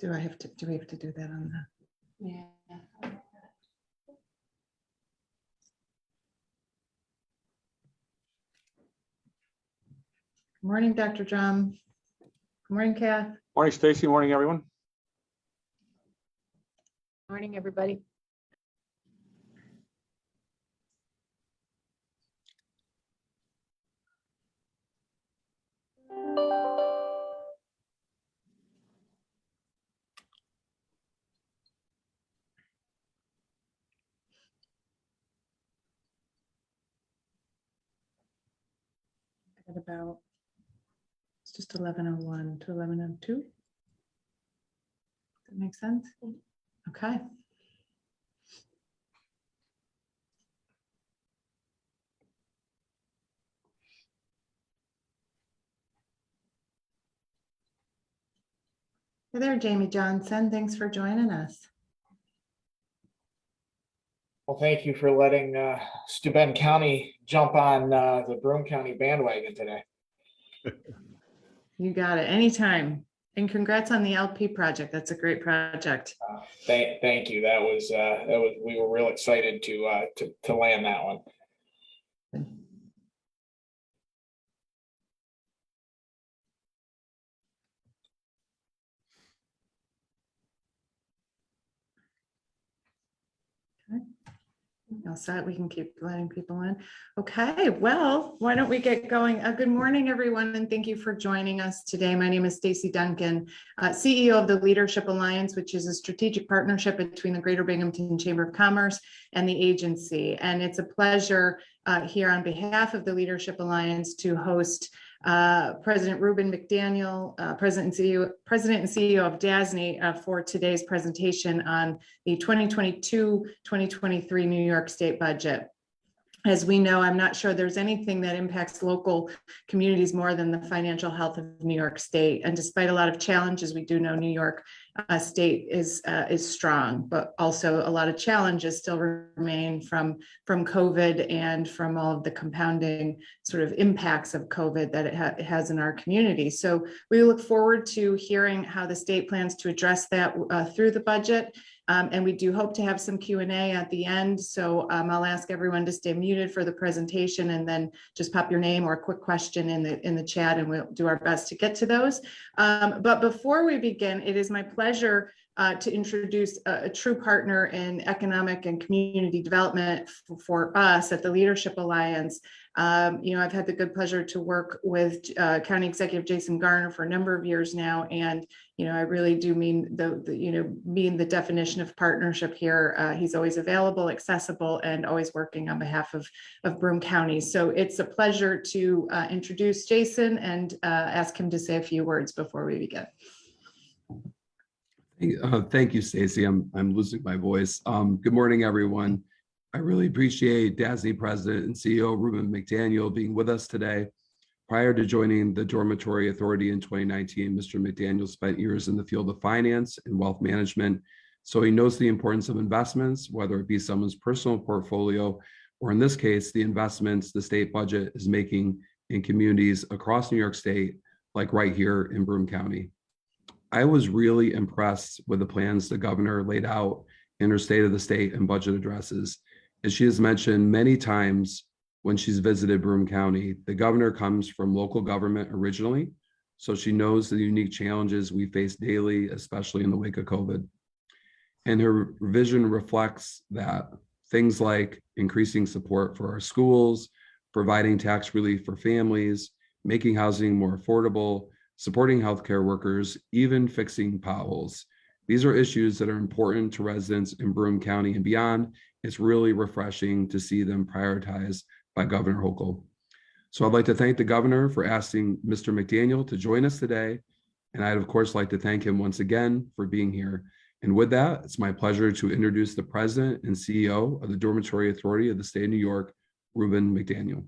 do we have to do that on the? Yeah. Good morning, Dr. Drum. Good morning, Kath. Morning, Stacy. Morning, everyone. Morning, everybody. At about, it's just 11:01 to 11:02. That makes sense? Okay. Hey there, Jamie Johnson. Thanks for joining us. Well, thank you for letting Steuben County jump on the Broome County bandwagon today. You got it. Anytime. And congrats on the LP project. That's a great project. Thank you. That was we were real excited to land that one. I'll start. We can keep letting people in. Okay, well, why don't we get going? Good morning, everyone, and thank you for joining us today. My name is Stacy Duncan, CEO of the Leadership Alliance, which is a strategic partnership between the Greater Binghamton Chamber of Commerce and the agency. And it's a pleasure here on behalf of the Leadership Alliance to host President Ruben McDaniel, President and CEO of DASNY, for today's presentation on the 2022-2023 New York State budget. As we know, I'm not sure there's anything that impacts local communities more than the financial health of New York State. And despite a lot of challenges, we do know New York State is strong, but also a lot of challenges still remain from COVID and from all of the compounding sort of impacts of COVID that it has in our community. So we look forward to hearing how the state plans to address that through the budget. And we do hope to have some Q&A at the end. So I'll ask everyone to stay muted for the presentation and then just pop your name or a quick question in the chat, and we'll do our best to get to those. But before we begin, it is my pleasure to introduce a true partner in economic and community development for us at the Leadership Alliance. I've had the good pleasure to work with County Executive Jason Garner for a number of years now, and I really do mean the definition of partnership here. He's always available, accessible, and always working on behalf of Broome County. So it's a pleasure to introduce Jason and ask him to say a few words before we begin. Thank you, Stacy. I'm losing my voice. Good morning, everyone. I really appreciate DASNY President and CEO Ruben McDaniel being with us today. Prior to joining the Dormitory Authority in 2019, Mr. McDaniel spent years in the field of finance and wealth management, so he knows the importance of investments, whether it be someone's personal portfolio, or in this case, the investments the state budget is making in communities across New York State, like right here in Broome County. I was really impressed with the plans the governor laid out in her State of the State and budget addresses. As she has mentioned many times when she's visited Broome County, the governor comes from local government originally, so she knows the unique challenges we face daily, especially in the wake of COVID. And her vision reflects that things like increasing support for our schools, providing tax relief for families, making housing more affordable, supporting healthcare workers, even fixing potholes. These are issues that are important to residents in Broome County and beyond. It's really refreshing to see them prioritized by Governor Hochul. So I'd like to thank the governor for asking Mr. McDaniel to join us today. And I'd of course like to thank him once again for being here. And with that, it's my pleasure to introduce the President and CEO of the Dormitory Authority of the State of New York, Ruben McDaniel.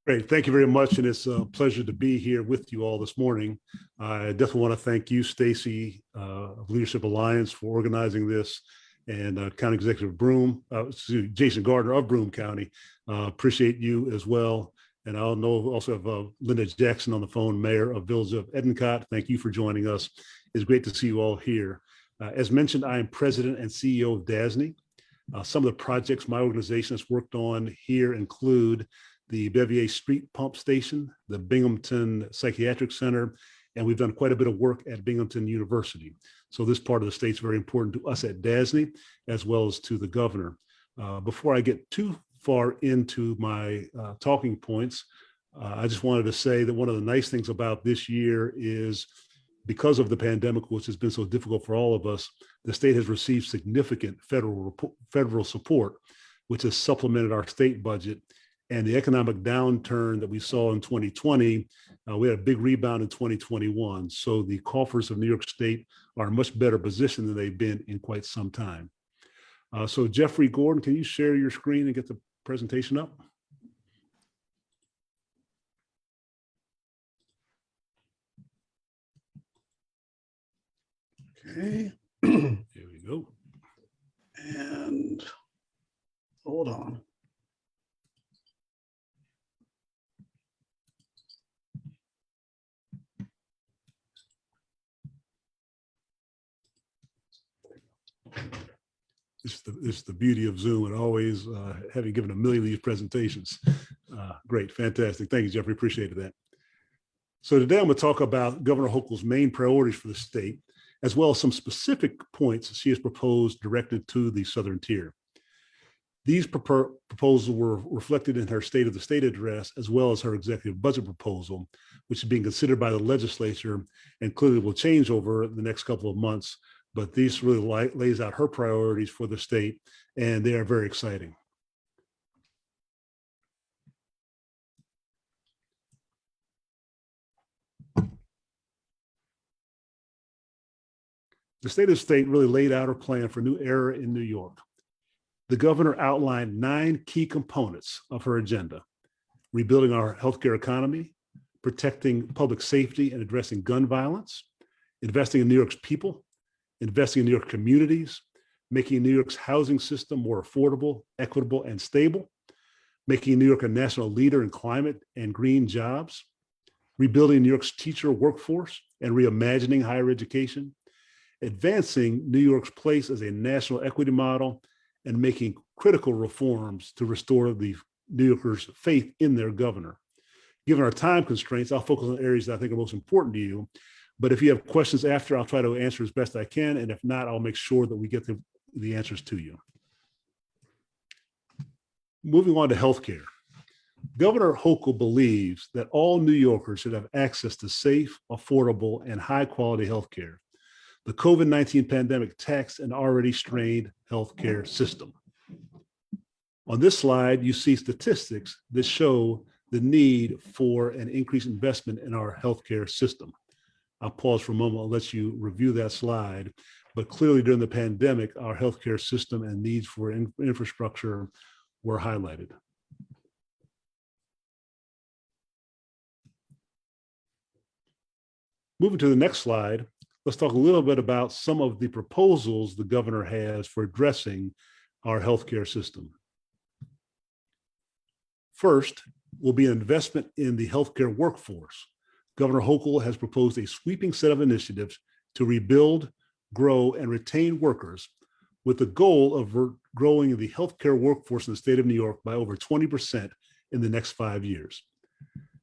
Great. Thank you very much. And it's a pleasure to be here with you all this morning. I definitely want to thank you, Stacy, of Leadership Alliance, for organizing this, and County Executive Broome, Jason Gardner of Broome County. Appreciate you as well. And I'll also have Linda Jackson on the phone, Mayor of Village of Edencott. Thank you for joining us. It's great to see you all here. As mentioned, I am President and CEO of DASNY. Some of the projects my organization has worked on here include the Bevier Street Pump Station, the Binghamton Psychiatric Center, and we've done quite a bit of work at Binghamton University. So this part of the state is very important to us at DASNY, as well as to the governor. Before I get too far into my talking points, I just wanted to say that one of the nice things about this year is because of the pandemic, which has been so difficult for all of us, the state has received significant federal support, which has supplemented our state budget. And the economic downturn that we saw in 2020, we had a big rebound in 2021. So the coffers of New York State are in a much better position than they've been in quite some time. So Jeffrey Gordon, can you share your screen and get the presentation up? Okay, Here we go. and hold on. It's the beauty of Zoom and always having given a million of these presentations. Great, fantastic. Thank you, Jeffrey. Appreciated that. So today I'm going to talk about Governor Hochul's main priorities for the state, as well as some specific points she has proposed directed to the Southern Tier. These proposals were reflected in her State of the State address, as well as her executive budget proposal, which is being considered by the legislature and clearly will change over the next couple of months. But this really lays out her priorities for the state, and they are very exciting. The State of the State really laid out her plan for a new era in New York. The governor outlined 9 key components of her agenda: rebuilding our healthcare economy, protecting public safety and addressing gun violence, investing in New York's people, investing in New York communities, making New York's housing system more affordable, equitable, and stable, making New York a national leader in climate and green jobs, rebuilding New York's teacher workforce and reimagining higher education, advancing New York's place as a national equity model, and making critical reforms to restore the New Yorkers' faith in their governor. Given our time constraints, I'll focus on areas that I think are most important to you. But if you have questions after, I'll try to answer as best I can. And if not, I'll make sure that we get the answers to you. Moving on to healthcare. Governor Hochul believes that all New Yorkers should have access to safe, affordable, and high-quality healthcare. The COVID-19 pandemic taxed an already strained healthcare system. On this slide, you see statistics that show the need for an increased investment in our healthcare system. I'll pause for a moment. I'll let you review that slide. But clearly during the pandemic, our healthcare system and needs for infrastructure were highlighted. Moving to the next slide, let's talk a little bit about some of the proposals the governor has for addressing our healthcare system. First will be an investment in the healthcare workforce. Governor Hochul has proposed a sweeping set of initiatives to rebuild, grow, and retain workers with the goal of growing the healthcare workforce in the state of New York by over 20% in the next 5 years.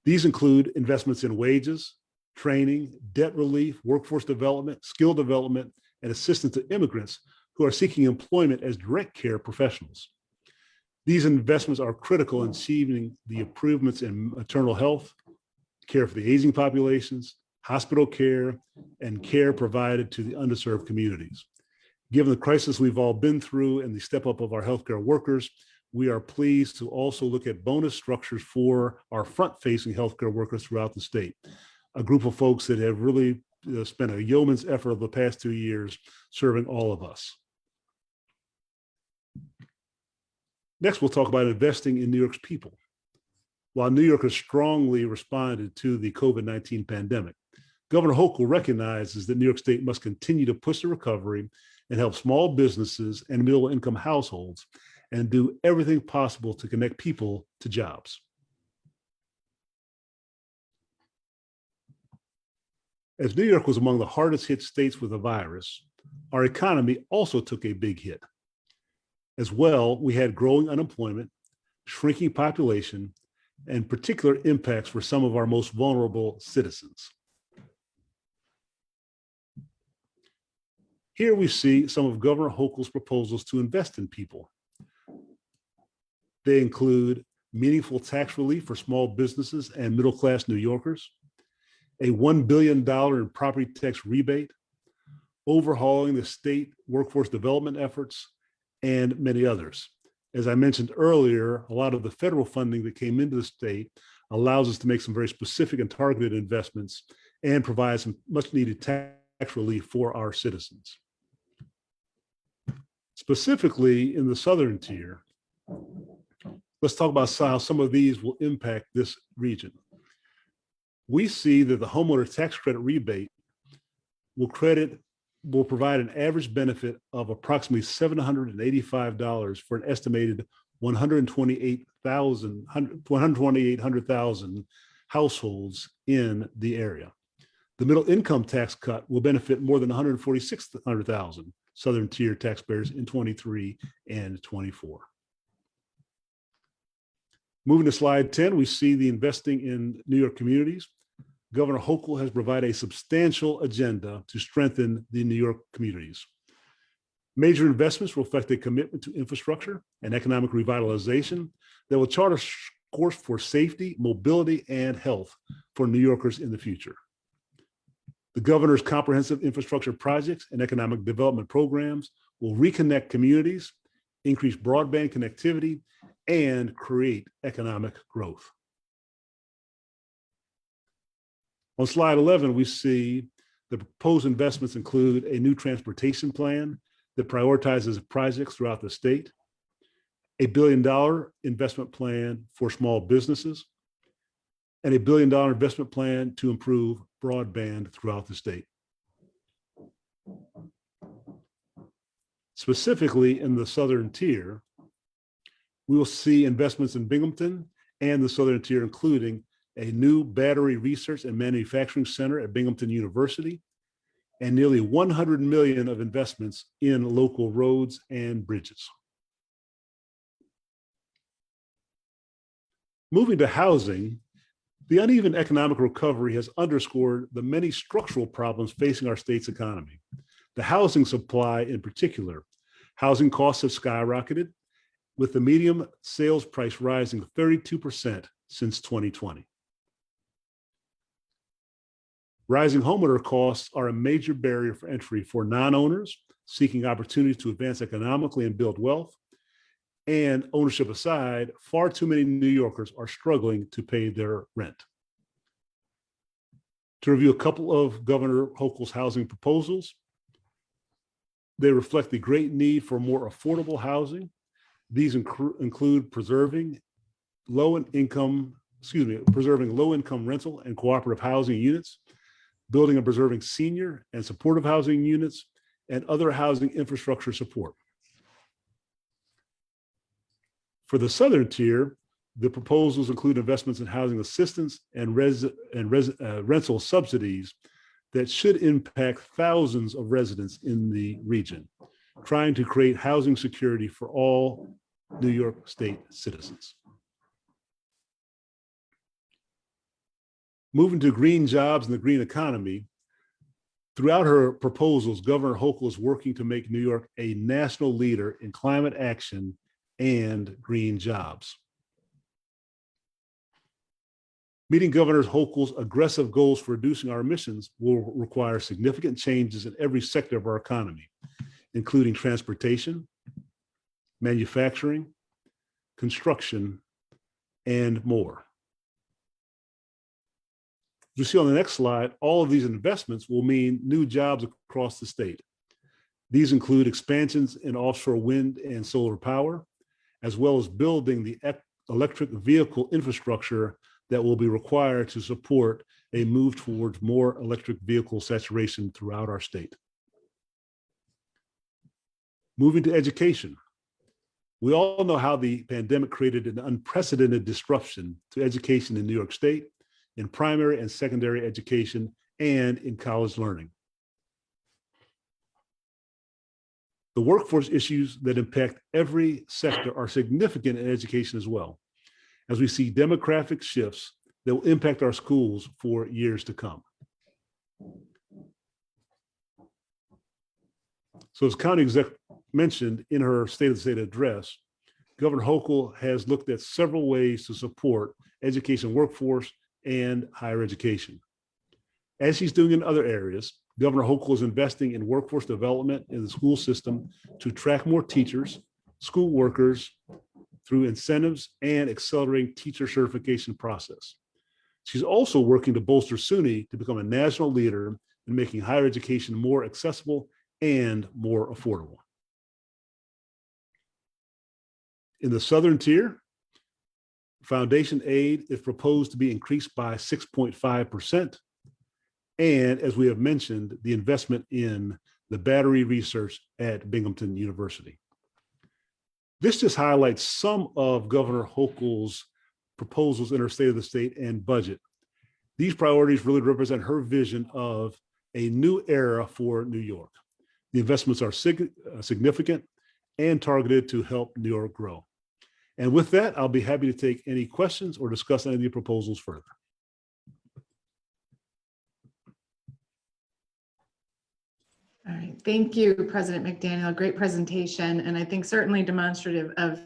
These include investments in wages, training, debt relief, workforce development, skill development, and assistance to immigrants who are seeking employment as direct care professionals. These investments are critical in achieving the improvements in maternal health, care for the aging populations, hospital care, and care provided to the underserved communities. Given the crisis we've all been through and the step up of our healthcare workers, we are pleased to also look at bonus structures for our front-facing healthcare workers throughout the state, a group of folks that have really spent a yeoman's effort over the past 2 years serving all of us. Next, we'll talk about investing in New York's people. While New Yorkers strongly responded to the COVID-19 pandemic, Governor Hochul recognizes that New York State must continue to push the recovery and help small businesses and middle-income households and do everything possible to connect people to jobs. As New York was among the hardest hit states with the virus, our economy also took a big hit. As well, we had growing unemployment, shrinking population, and particular impacts for some of our most vulnerable citizens. Here we see some of Governor Hochul's proposals to invest in people. They include meaningful tax relief for small businesses and middle-class New Yorkers, a $1 billion in property tax rebate, overhauling the state workforce development efforts, and many others. As I mentioned earlier, a lot of the federal funding that came into the state allows us to make some very specific and targeted investments and provide some much needed tax relief for our citizens. Specifically in the southern tier, let's talk about how some of these will impact this region. We see that the homeowner tax credit rebate will provide an average benefit of approximately $785 for an estimated 128,000 households in the area. The middle income tax cut will benefit more than 146,000 southern tier taxpayers in 23 and 24. Moving to slide 10, we see the investing in New York communities. Governor Hochul has provided a substantial agenda to strengthen the New York communities. Major investments will reflect a commitment to infrastructure and economic revitalization that will chart a course for safety, mobility, and health for New Yorkers in the future. The governor's comprehensive infrastructure projects and economic development programs will reconnect communities, increase broadband connectivity, and create economic growth. On slide 11, we see the proposed investments include a new transportation plan that prioritizes projects throughout the state, a $1 billion investment plan for small businesses, and a $1 billion investment plan to improve broadband throughout the state. Specifically in the southern tier, we will see investments in Binghamton and the southern tier, including a new battery research and manufacturing center at Binghamton University, and nearly $100 million of investments in local roads and bridges. Moving to housing, the uneven economic recovery has underscored the many structural problems facing our state's economy. The housing supply in particular, housing costs have skyrocketed, with the median sales price rising 32% since 2020. Rising homeowner costs are a major barrier for entry for non-owners seeking opportunities to advance economically and build wealth. And ownership aside, far too many New Yorkers are struggling to pay their rent. To review a couple of Governor Hochul's housing proposals, they reflect the great need for more affordable housing. These include preserving low-income rental and cooperative housing units, building and preserving senior and supportive housing units, and other housing infrastructure support. For the southern tier, the proposals include investments in housing assistance and rental subsidies that should impact thousands of residents in the region, trying to create housing security for all New York State citizens. Moving to green jobs and the green economy, throughout her proposals, Governor Hochul is working to make New York a national leader in climate action and green jobs. Meeting Governor Hochul's aggressive goals for reducing our emissions will require significant changes in every sector of our economy, including transportation, manufacturing, construction, and more. You see on the next slide, all of these investments will mean new jobs across the state. These include expansions in offshore wind and solar power, as well as building the electric vehicle infrastructure that will be required to support a move towards more electric vehicle saturation throughout our state. Moving to education. We all know how the pandemic created an unprecedented disruption to education in New York State, in primary and secondary education, and in college learning. The workforce issues that impact every sector are significant in education as well, as we see demographic shifts that will impact our schools for years to come. So as County Exec mentioned in her State of the State address, Governor Hochul has looked at several ways to support education workforce and higher education. As she's doing in other areas, Governor Hochul is investing in workforce development in the school system to attract more teachers, school workers through incentives and accelerating teacher certification process. She's also working to bolster SUNY to become a national leader in making higher education more accessible and more affordable. In the Southern Tier, foundation aid is proposed to be increased by 6.5%. And as we have mentioned, the investment in the battery research at Binghamton University. This just highlights some of Governor Hochul's proposals in her State of the State and budget. These priorities really represent her vision of a new era for New York. The investments are significant and targeted to help New York grow. And with that, I'll be happy to take any questions or discuss any of the proposals further. All right, thank you, President McDaniel. Great presentation, and I think certainly demonstrative of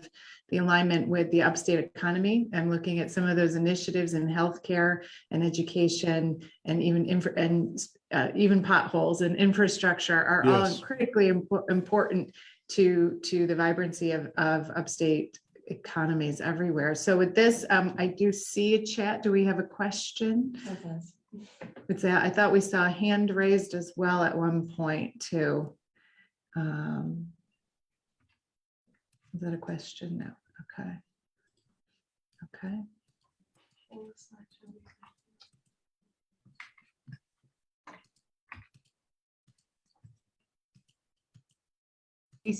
the alignment with the upstate economy. I'm looking at some of those initiatives in healthcare and education, and even potholes and infrastructure are all critically important to the vibrancy of upstate economies everywhere. So with this, I do see a chat. Do we have a question? Okay. It's that I thought we saw a hand raised as well at one point too. Is that a question? No. Okay. Okay. It's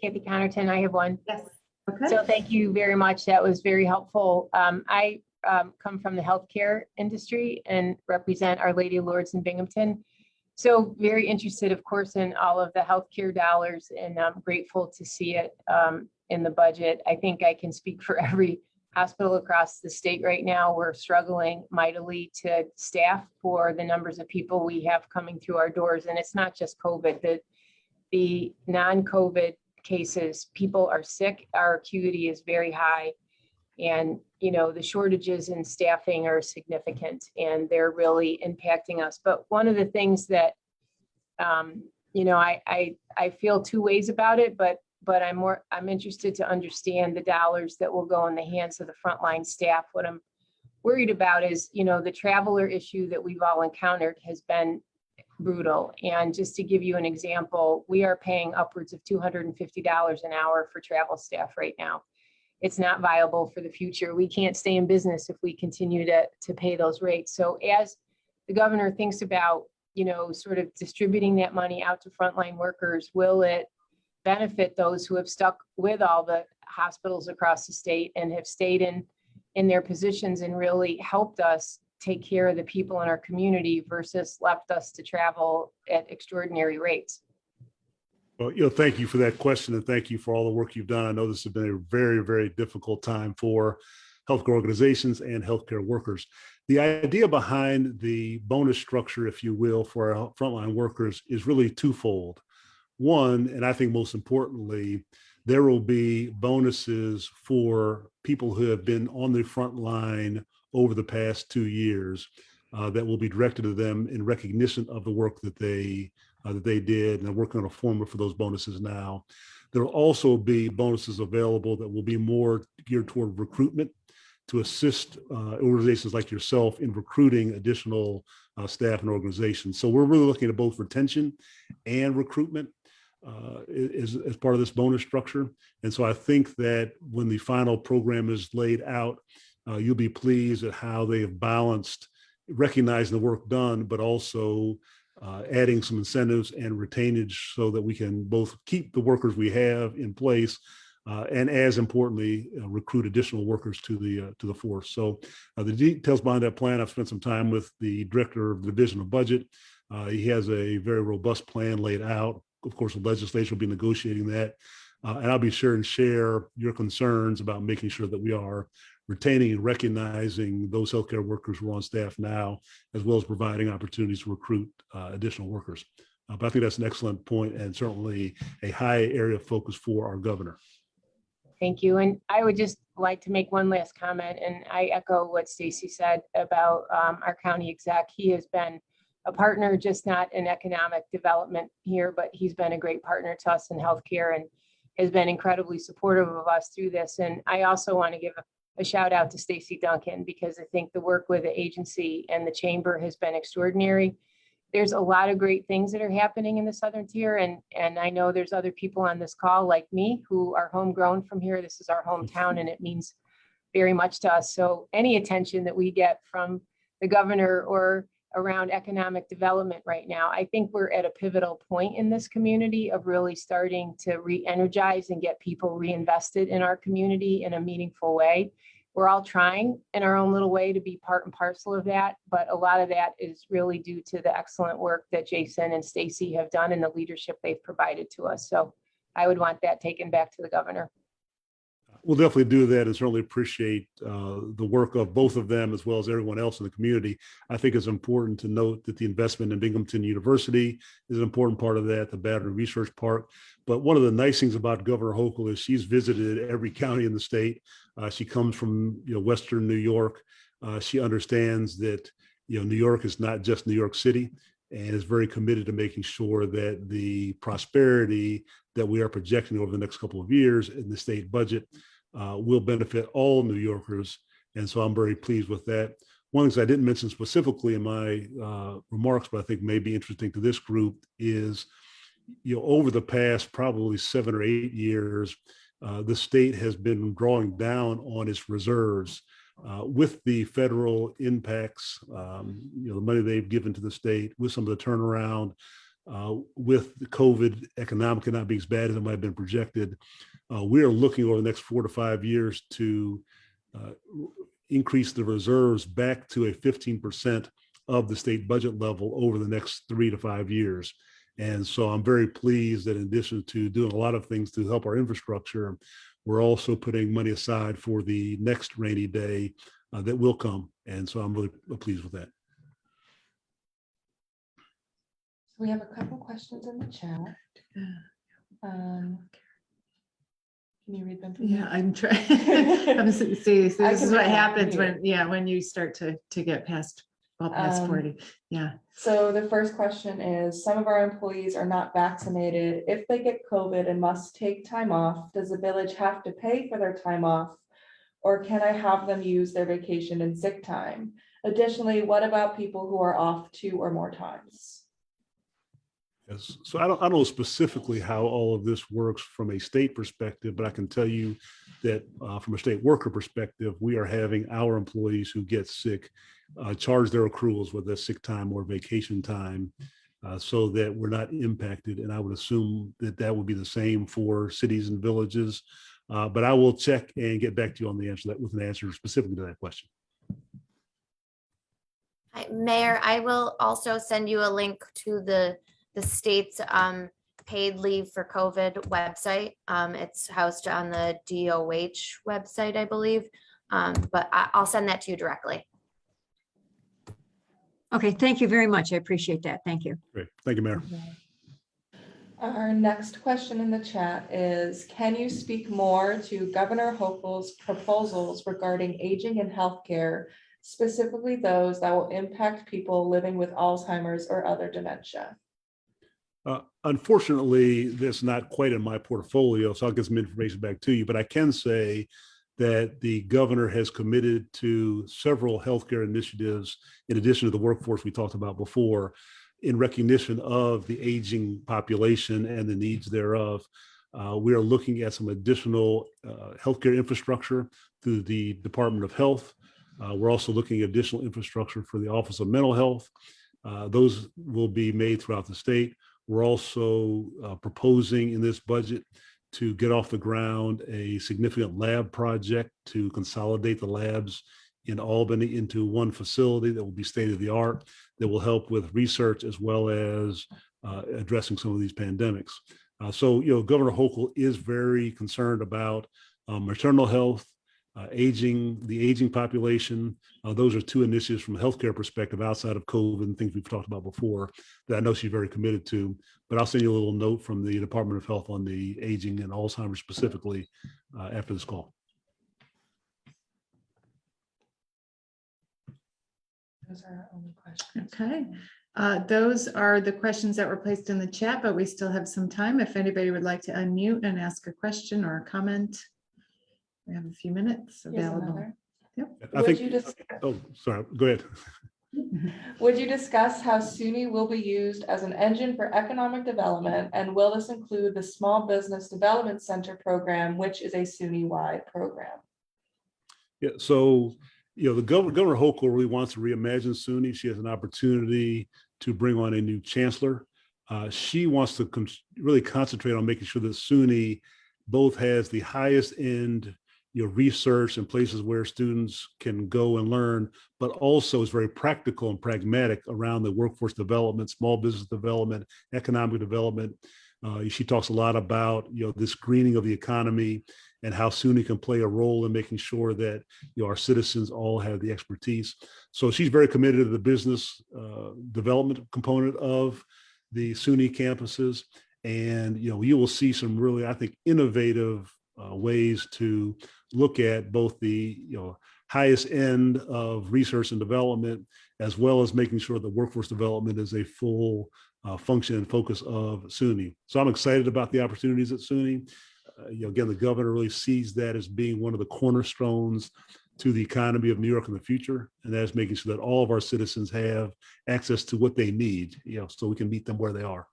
Kathy Connerton. I have one. Yes. Okay. So thank you very much. That was very helpful. I come from the healthcare industry and represent Our Lady of Lourdes in Binghamton. So very interested, of course, in all of the healthcare dollars, and I'm grateful to see it in the budget. I think I can speak for every hospital across the state right now. We're struggling mightily to staff for the numbers of people we have coming through our doors. And it's not just COVID, the non-COVID cases, people are sick, our acuity is very high. And, you know, the shortages in staffing are significant and they're really impacting us. But one of the things that, you know, I feel two ways about it, but I'm interested to understand the dollars that will go in the hands of the frontline staff. What I'm worried about is, you know, the traveler issue that we've all encountered has been brutal. And just to give you an example, we are paying upwards of $250 an hour for travel staff right now. It's not viable for the future. We can't stay in business if we continue to pay those rates. So as the governor thinks about, you know, sort of distributing that money out to frontline workers, will it benefit those who have stuck with all the hospitals across the state and have stayed in their positions and really helped us take care of the people in our community versus left us to travel at extraordinary rates? Well, you know, thank you for that question, and thank you for all the work you've done. I know this has been a very, very difficult time for healthcare organizations and healthcare workers. The idea behind the bonus structure, if you will, for our frontline workers is really twofold. One, and I think most importantly, there will be bonuses for people who have been on the front line over the past 2 years that will be directed to them in recognition of the work that they did, and they're working on a formula for those bonuses now. There will also be bonuses available that will be more geared toward recruitment to assist organizations like yourself in recruiting additional staff and organizations. So we're really looking at both retention and recruitment as part of this bonus structure. And so I think that when the final program is laid out, you'll be pleased at how they have balanced recognizing the work done, but also adding some incentives and retainage so that we can both keep the workers we have in place, and as importantly, recruit additional workers to the force. So the details behind that plan, I've spent some time with the director of the Division of Budget. He has a very robust plan laid out. Of course, the legislature will be negotiating that. And I'll be sure and share your concerns about making sure that we are retaining and recognizing those healthcare workers who are on staff now, as well as providing opportunities to recruit additional workers. But I think that's an excellent point and certainly a high area of focus for our governor. Thank you. And I would just like to make one last comment, and I echo what Stacy said about our county exec. He has been a partner, just not in economic development here, but he's been a great partner to us in healthcare and has been incredibly supportive of us through this. And I also want to give a shout out to Stacy Duncan, because I think the work with the agency and the chamber has been extraordinary. There's a lot of great things that are happening in the Southern Tier. And I know there's other people on this call like me who are homegrown from here. This is our hometown and it means very much to us. So any attention that we get from the governor or around economic development right now, I think we're at a pivotal point in this community of really starting to re-energize and get people reinvested in our community in a meaningful way. We're all trying in our own little way to be part and parcel of that, but a lot of that is really due to the excellent work that Jason and Stacy have done and the leadership they've provided to us. So I would want that taken back to the governor. We'll definitely do that and certainly appreciate the work of both of them as well as everyone else in the community. I think it's important to note that the investment in Binghamton University is an important part of that, the Battery Research Park. But one of the nice things about Governor Hochul is she's visited every county in the state. She comes from Western New York. She understands that New York is not just New York City, and is very committed to making sure that the prosperity that we are projecting over the next couple of years in the state budget will benefit all New Yorkers. And so I'm very pleased with that. One of the things I didn't mention specifically in my remarks, but I think may be interesting to this group is, over the past probably 7 or 8 years, the state has been drawing down on its reserves with the federal impacts, the money they've given to the state, with some of the turnaround, with the COVID economic not being as bad as it might have been projected. We are looking over the next 4 to 5 years to increase the reserves back to a 15% of the state budget level over the next 3 to 5 years. And so I'm very pleased that in addition to doing a lot of things to help our infrastructure, we're also putting money aside for the next rainy day that will come. And so I'm really pleased with that. We have a couple questions in the chat. Can you read them? Yeah, I'm trying. See, this is what happens when you start to get past 40. Yeah. So the first question is, some of our employees are not vaccinated. If they get COVID and must take time off, does the village have to pay for their time off? Or can I have them use their vacation and sick time? Additionally, what about people who are off 2 or more times? Yes. So I don't know specifically how all of this works from a state perspective, but I can tell you that from a state worker perspective, we are having our employees who get sick charge their accruals, whether that's sick time or vacation time, so that we're not impacted. And I would assume that would be the same for cities and villages. But I will check and get back to you on the answer with an answer specifically to that question. Hi, Mayor, I will also send you a link to the state's paid leave for COVID website. It's housed on the DOH website, I believe, but I'll send that to you directly. Okay, thank you very much. I appreciate that. Thank you. Great. Thank you, Mayor. Our next question in the chat is, can you speak more to Governor Hochul's proposals regarding aging in healthcare, specifically those that will impact people living with Alzheimer's or other dementia? Unfortunately, that's not quite in my portfolio, so I'll get some information back to you, but I can say that the governor has committed to several healthcare initiatives in addition to the workforce we talked about before, in recognition of the aging population and the needs thereof. We are looking at some additional healthcare infrastructure through the Department of Health. We're also looking at additional infrastructure for the Office of Mental Health. Those will be made throughout the state. We're also proposing in this budget to get off the ground a significant lab project to consolidate the labs in Albany into one facility that will be state of the art, that will help with research as well as addressing some of these pandemics. So, Governor Hochul is very concerned about maternal health, the aging population. Those are two initiatives from a healthcare perspective outside of COVID and things we've talked about before that I know she's very committed to. But I'll send you a little note from the Department of Health on the aging and Alzheimer's specifically after this call. Those are our only questions. Okay. Those are the questions that were placed in the chat, but we still have some time. If anybody would like to unmute and ask a question or a comment, we have a few minutes Here's available. another. I Would think, you just, oh, sorry, go ahead. would you discuss how SUNY will be used as an engine for economic development? And will this include the Small Business Development Center program, which is a SUNY-wide program? Yeah, so, the Governor Hochul really wants to reimagine SUNY. She has an opportunity to bring on a new chancellor. She wants to really concentrate on making sure that SUNY both has the highest end research and places where students can go and learn, but also is very practical and pragmatic around the workforce development, small business development, economic development. She talks a lot about this greening of the economy and how SUNY can play a role in making sure that our citizens all have the expertise. So she's very committed to the business development component of the SUNY campuses. And you will see some really, I think, innovative ways to look at both the highest end of research and development, as well as making sure that workforce development is a full function and focus of SUNY. So I'm excited about the opportunities at SUNY. Again, the governor really sees that as being one of the cornerstones to the economy of New York in the future, and that is making sure that all of our citizens have access to what they need, so we can meet them where they are.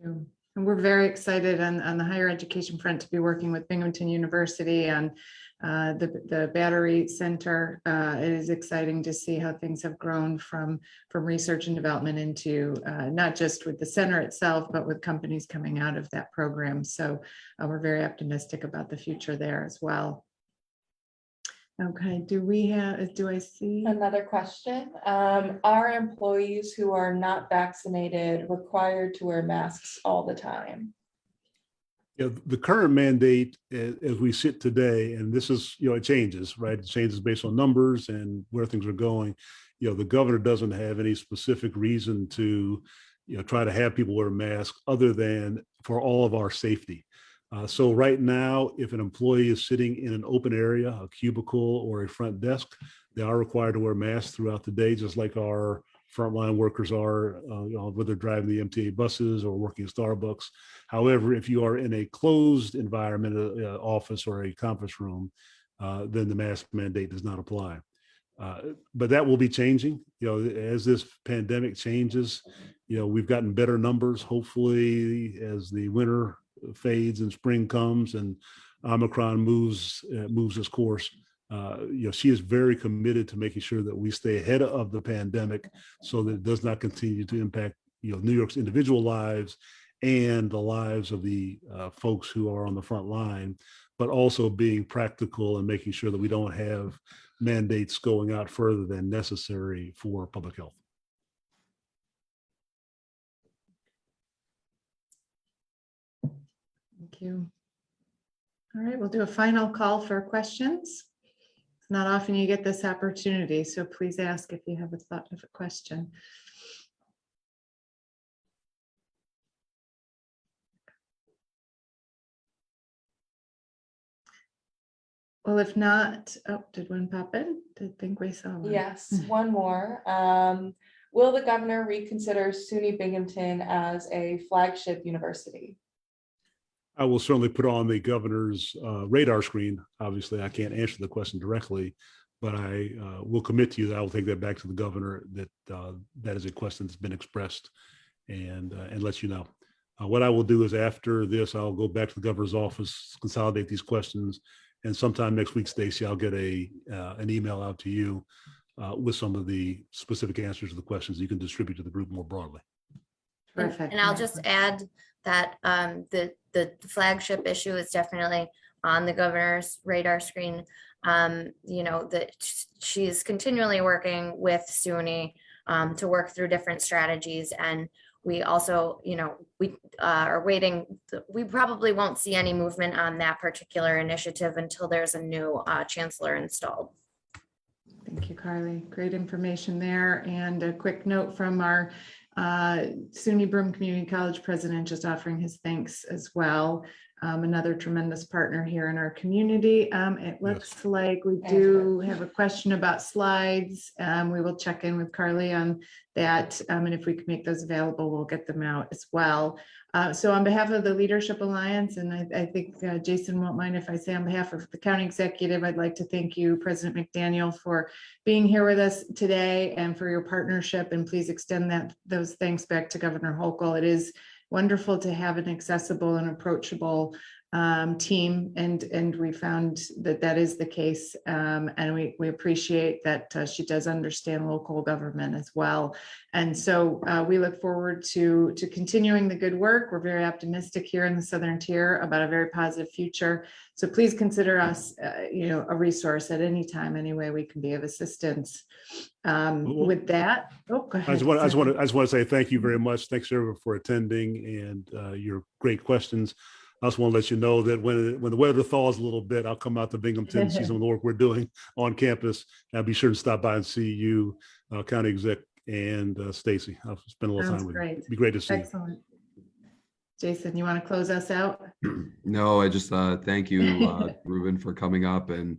You. And we're very excited on the higher education front to be working with Binghamton University and the Battery Center. It is exciting to see how things have grown from research and development into not just with the center itself, but with companies coming out of that program. So we're very optimistic about the future there as well. Okay, do I see? Another question. Are employees who are not vaccinated required to wear masks all the time? The current mandate as we sit today, and this is, it changes, right? It changes based on numbers and where things are going. The governor doesn't have any specific reason to, try to have people wear masks other than for all of our safety. So right now, if an employee is sitting in an open area, a cubicle or a front desk, they are required to wear masks throughout the day, just like our frontline workers are, whether driving the MTA buses or working at Starbucks. However, if you are in a closed environment, office or a conference room, then the mask mandate does not apply. But that will be changing, as this pandemic changes. We've gotten better numbers, hopefully, as the winter fades and spring comes and Omicron moves its course. She is very committed to making sure that we stay ahead of the pandemic so that it does not continue to impact New York's individual lives and the lives of the folks who are on the front line, but also being practical and making sure that we don't have mandates going out further than necessary for public health. Thank you. All right, we'll do a final call for questions. It's not often you get this opportunity, so please ask if you have a thought of a question. Well, if not, oh, did one pop in? Did think we saw one? Yes, one more. Will the governor reconsider SUNY Binghamton as a flagship university? I will certainly put on the governor's radar screen. Obviously, I can't answer the question directly, but I will commit to you that I will take that back to the governor, that that is a question that's been expressed, and let you know. What I will do is after this, I'll go back to the governor's office, consolidate these questions, and sometime next week, Stacy, I'll get an email out to you with some of the specific answers to the questions you can distribute to the group more broadly. Perfect. And I'll just add that the flagship issue is definitely on the governor's radar screen. You know, that she's continually working with SUNY to work through different strategies. And we also, you know, we are waiting. We probably won't see any movement on that particular initiative until there's a new chancellor installed. Thank you, Carly. Great information there. And a quick note from our SUNY Broome Community College president, just offering his thanks as well. Another tremendous partner here in our community. It looks like we do have a question about slides. We will check in with Carly on that. And if we can make those available, we'll get them out as well. So on behalf of the Leadership Alliance, and I think Jason won't mind if I say on behalf of the county executive, I'd like to thank you, President McDaniel, for being here with us today and for your partnership. And please extend those thanks back to Governor Hochul. It is wonderful to have an accessible and approachable team, and we found that is the case, and we appreciate that she does understand local government as well. And so we look forward to continuing the good work. We're very optimistic here in the Southern Tier about a very positive future. So please consider us, a resource at any time, any way we can be of assistance. With that, go ahead. I just want to say thank you very much. Thanks everyone for attending and your great questions. I also want to let you know that when the weather thaws a little bit, I'll come out to Binghamton and see some of the work we're doing on campus. I'll be sure to stop by and see you, County Exec and Stacy. I'll spend a little time with you. It'd be great to see you. Excellent. Jason, you want to close us out? No, I just thank you, Ruben, for coming up and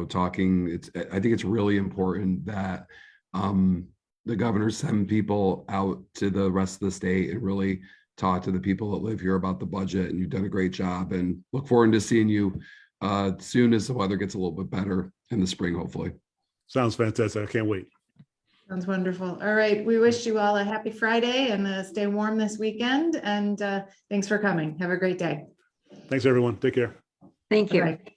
talking. I think it's really important that the governor send people out to the rest of the state and really talk to the people that live here about the budget. And you've done a great job, and look forward to seeing you soon as the weather gets a little bit better in the spring, hopefully. Sounds fantastic. I can't wait. Sounds wonderful. All right. We wish you all a happy Friday and stay warm this weekend. And thanks for coming. Have a great day. Thanks, everyone. Take care. Thank you. Bye-bye.